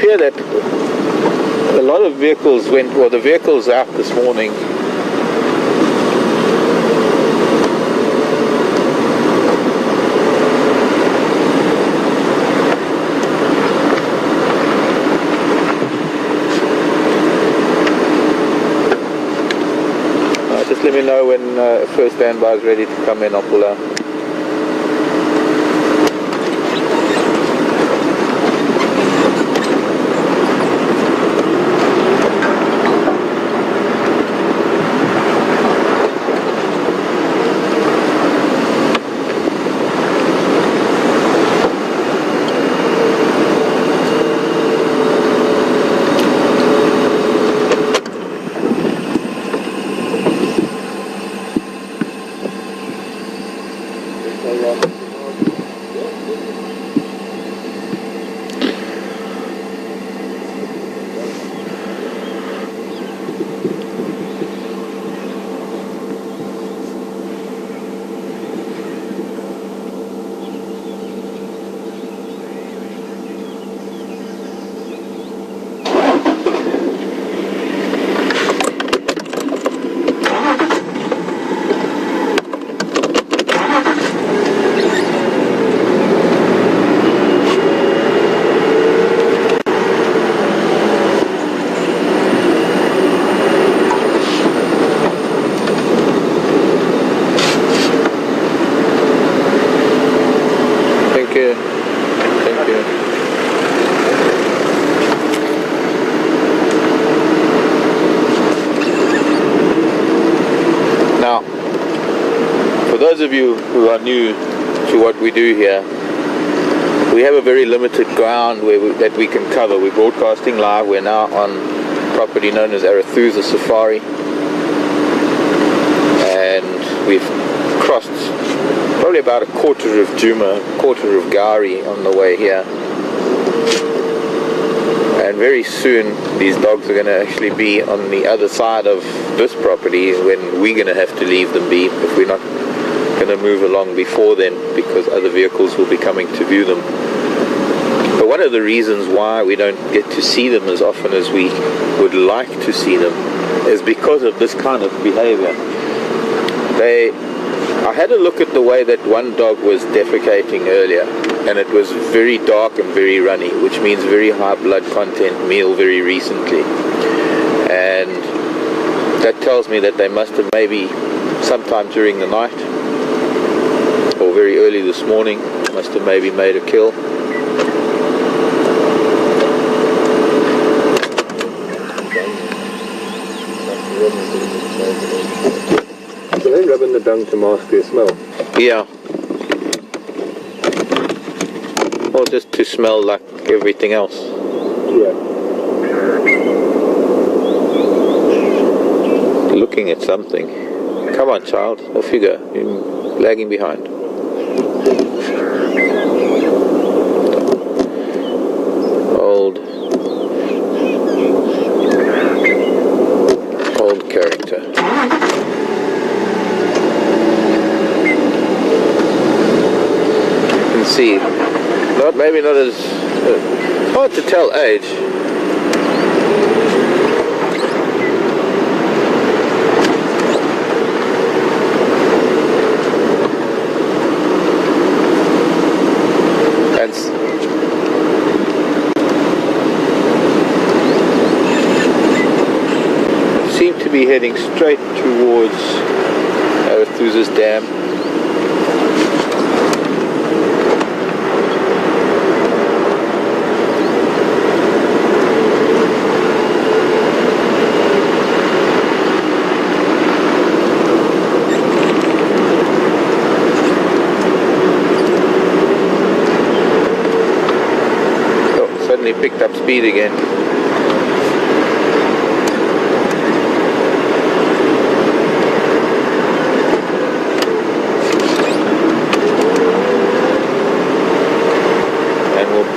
appear that a lot of vehicles went, or the vehicles out this morning just let me know when first standby is ready to come in, I'll pull out. Those of you who are new to what we do here, we have a very limited ground that we can cover. We're broadcasting live. We're now on property known as Arathusa Safari, and we've crossed probably about a quarter of Juma, quarter of Gari on the way here. And very soon these dogs are going to actually be on the other side of this property when we're going to have to leave them be if we're not going to move along before then, because other vehicles will be coming to view them. But one of the reasons why we don't get to see them as often as we would like to see them is because of this kind of behavior. I had a look at the way that one dog was defecating earlier, and it was very dark and very runny, which means very high blood content meal very recently. And that tells me that they must have maybe sometime during the night or very early this morning must have maybe made a kill. So they rub in the dung to mask their smell? Yeah. Or just to smell like everything else. Yeah. Looking at something. Come on, child, off you go. You're lagging behind. Old character. You can see, maybe not as hard to tell age. Be heading straight towards Arathusa's dam. Oh, suddenly picked up speed again.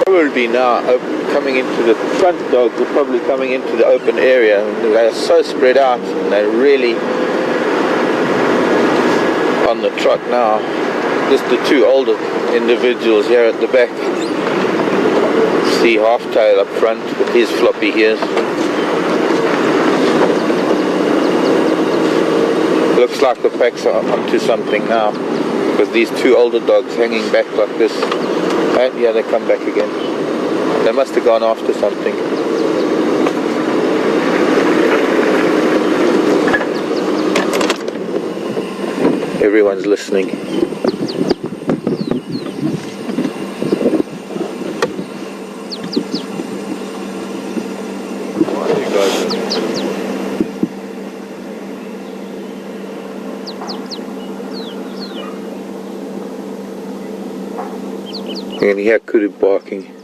Probably now coming into the front dogs are probably coming into the open area. They are so spread out and they're really on the trot now. Just the two older individuals here at the back see Halftail up front with his floppy ears. Looks like the packs are onto something now, because these two older dogs hanging back like this. Yeah, they come back again. They must have gone after something. Everyone's listening. Why are you guys You can hear Kuru barking.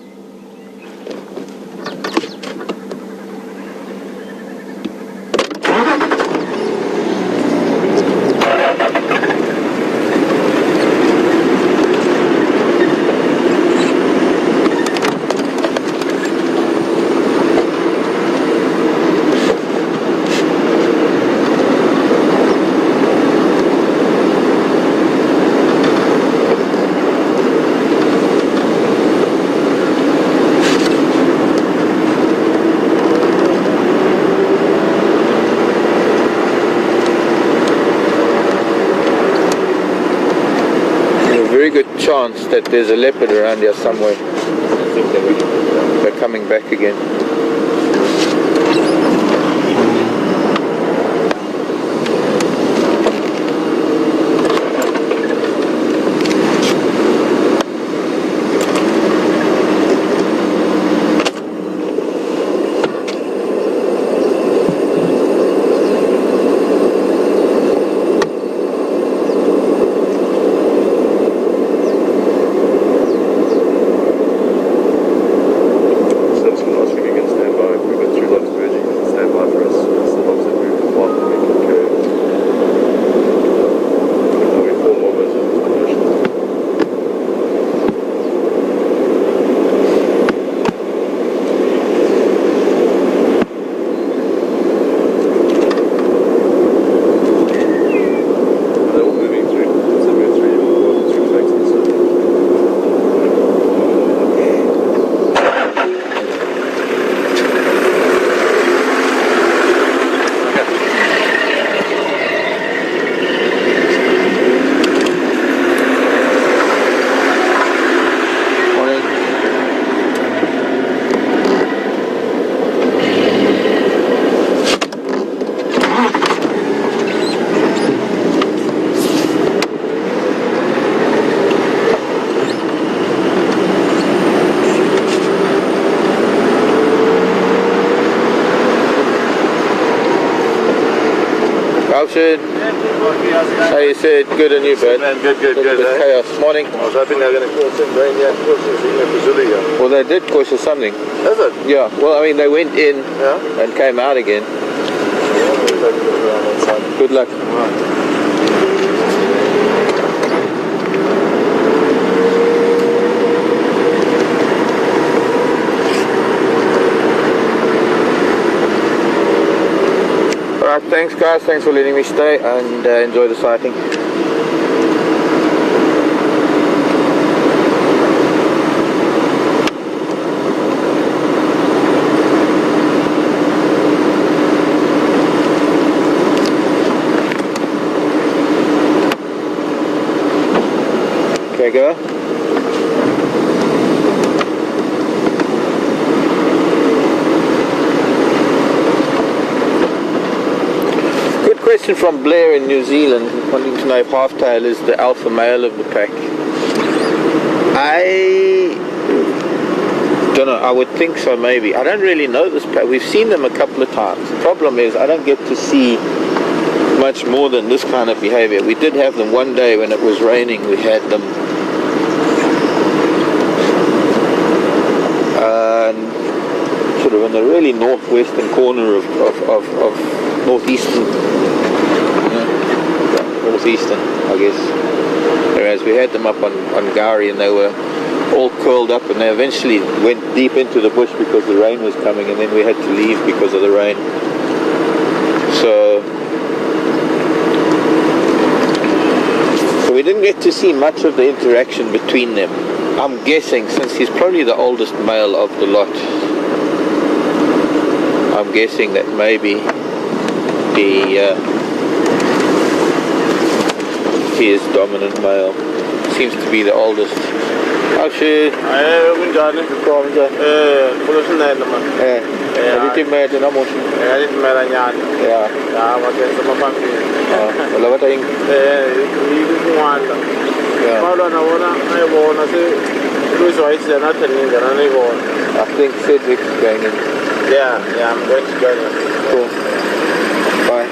Very good chance that there's a leopard around here somewhere. I think They're coming back again. Alfred, how you said? Good and you, bud? Man, good. Chaos. Morning. I was hoping they were going to cause some rain here, yeah. Well, they did cause us something. Is it? Yeah. Well, I mean, they went in Yeah? and came out again. Yeah, we'll take a look around that side. Good luck. Alright, thanks guys, thanks for letting me stay and enjoy the sighting. Okay, go. Question from Blair in New Zealand, wanting to know if Halftail is the alpha male of the pack. I don't know, I would think so maybe. I don't really know this pack. We've seen them a couple of times. The problem is I don't get to see much more than this kind of behavior. We did have them one day when it was raining. We had them sort of in the really northwestern corner of northeastern, I guess. Whereas we had them up on Gowrie and they were all curled up, and they eventually went deep into the bush because the rain was coming, and then we had to leave because of the rain. So we didn't get to see much of the interaction between them. I'm guessing, since he's probably the oldest male of the lot, I'm guessing that maybe he is dominant male. Seems to be the oldest. Actually, I think Cedric's going in. Yeah, I'm going to join you. Cool. Bye.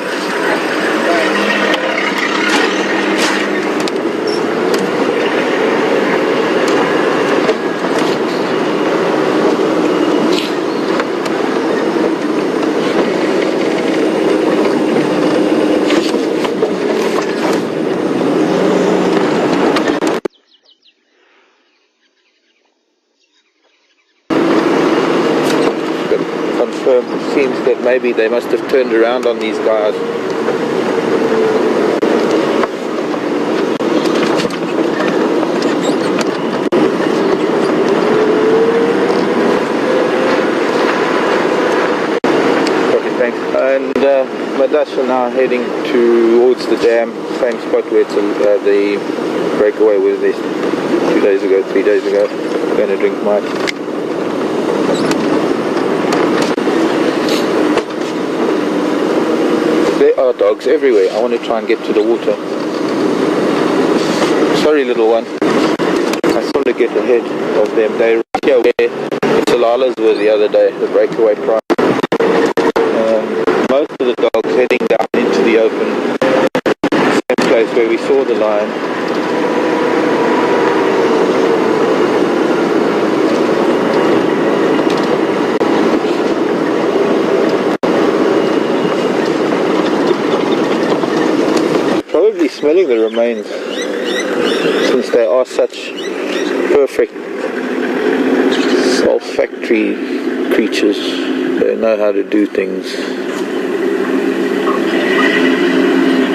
Seems that maybe they must have turned around on these guys. Okay, thanks. And Madash are now heading towards the dam, same spot where it's the breakaway was this 2 days ago, 3 days ago. Going to drink my tea. There are dogs everywhere. I want to try and get to the water. Sorry, little one. I sort of get ahead of them. They're right here where the Salalas were the other day, the breakaway pride. Most of the dogs heading down into the open, same place where we saw the lion. Probably smelling the remains, since they are such perfect olfactory creatures. They know how to do things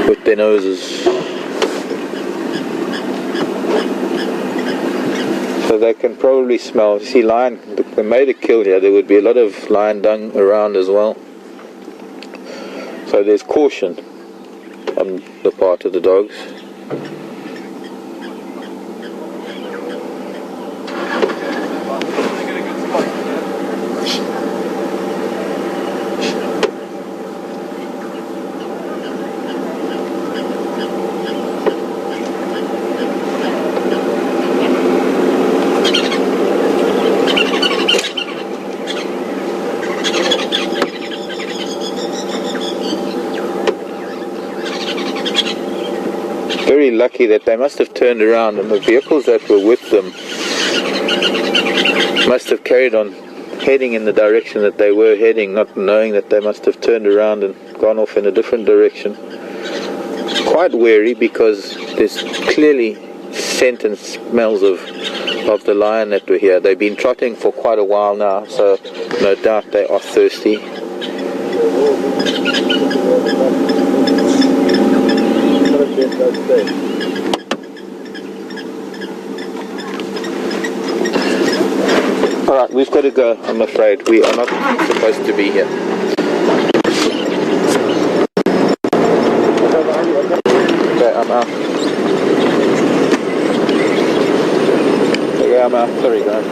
with their noses. So they can probably smell. See, lion, if they made a kill here, there would be a lot of lion dung around as well. So there's caution on the part of the dogs. Very lucky that they must have turned around, and the vehicles that were with them must have carried on heading in the direction that they were heading, not knowing that they must have turned around and gone off in a different direction. Quite wary, because there's clearly scent and smells of the lion that were here. They've been trotting for quite a while now, so no doubt they are thirsty. Alright, we've got to go, I'm afraid. We are not supposed to be here. Okay, I'm out. Okay, I'm out. Sorry, guys.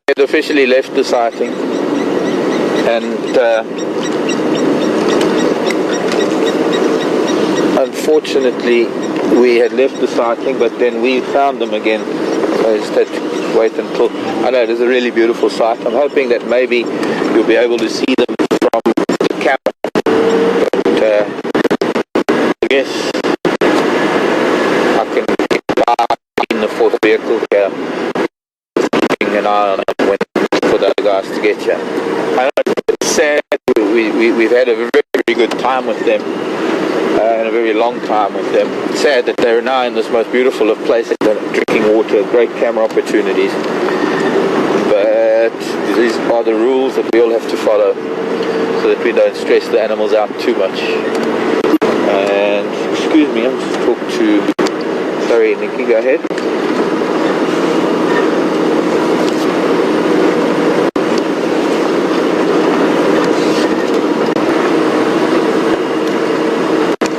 It officially left the sighting, and unfortunately we had left the sighting, but then we found them again. So I just had to wait until... I know it is a really beautiful sight. I'm hoping that maybe you'll be able to see them from the camera, but I guess I can get in the fourth vehicle here, keeping an eye on it for the other guys to get you. I know it's sad. We've had a very, very good time with them, and a very long time with them. It's sad that they're now in this most beautiful of places, drinking water, great camera opportunities. But these are the rules that we all have to follow. so that we don't stress the animals out too much. And excuse me, I'm just talking to, sorry Nikki, go ahead.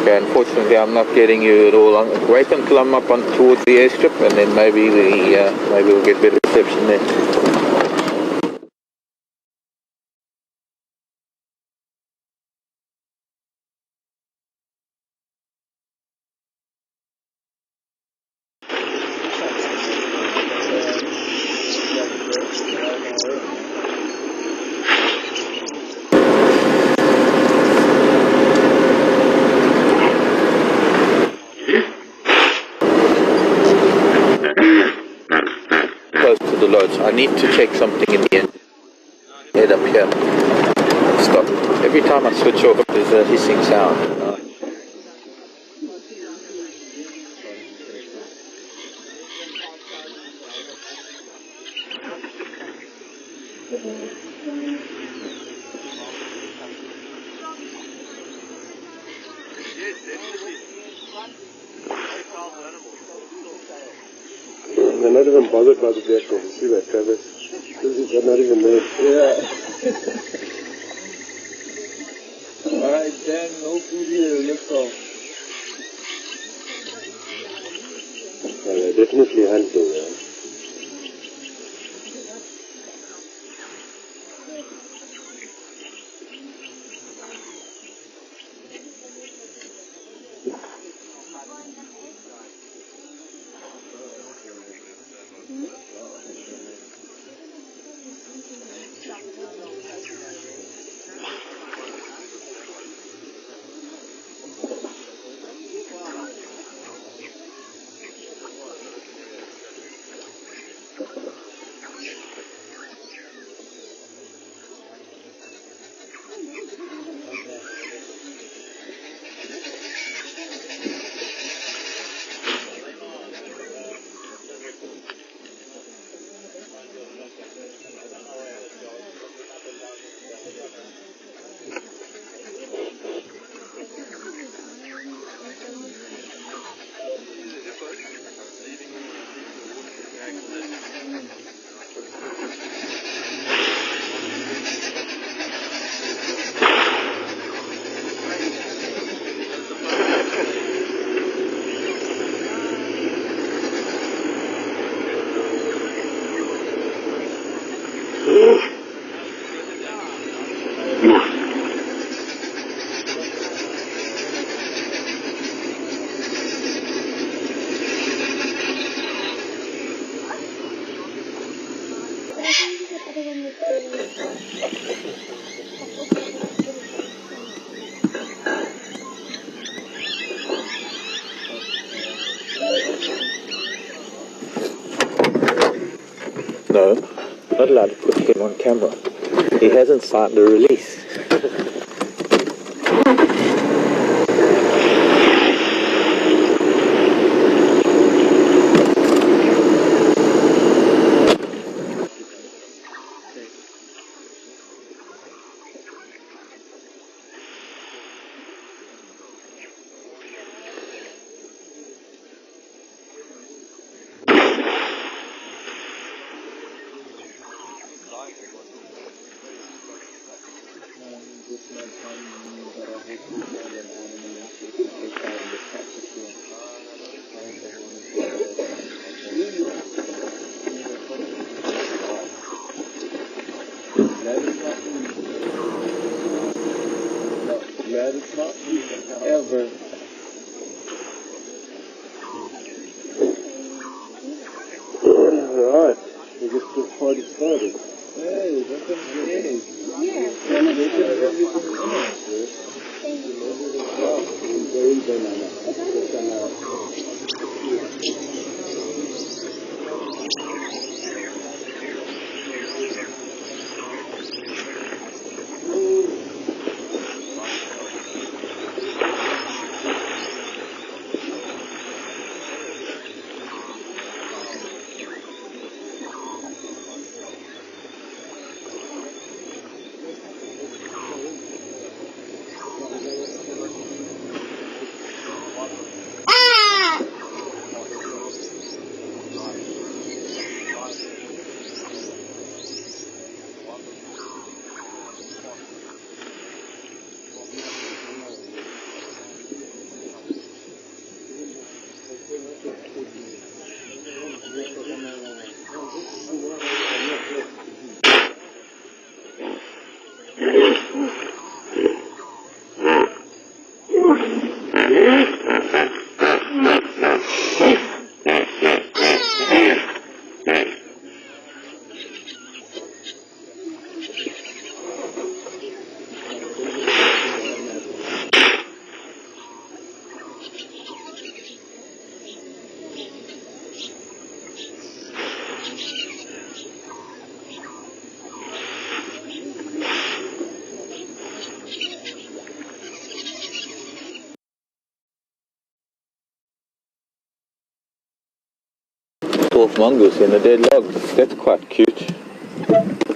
Okay, unfortunately I'm not getting you at all. Wait until I'm up on towards the airstrip, and then maybe we'll get better reception there. Close to the lodge. I need to check something in the end. Head up here. Stop. Every time I switch off, there's a hissing sound. They're not even bothered by the vehicle. You see that, Travis? They're not even there. Yeah. Alright, Dan, no food here. Let's go. Well, they're definitely hunting, yeah. No, not allowed to put him on camera. He hasn't signed the release. Ever. Alright, we just this party started. Hey, that's amazing. Yeah, dwarf mongoose in a dead log. That's quite cute.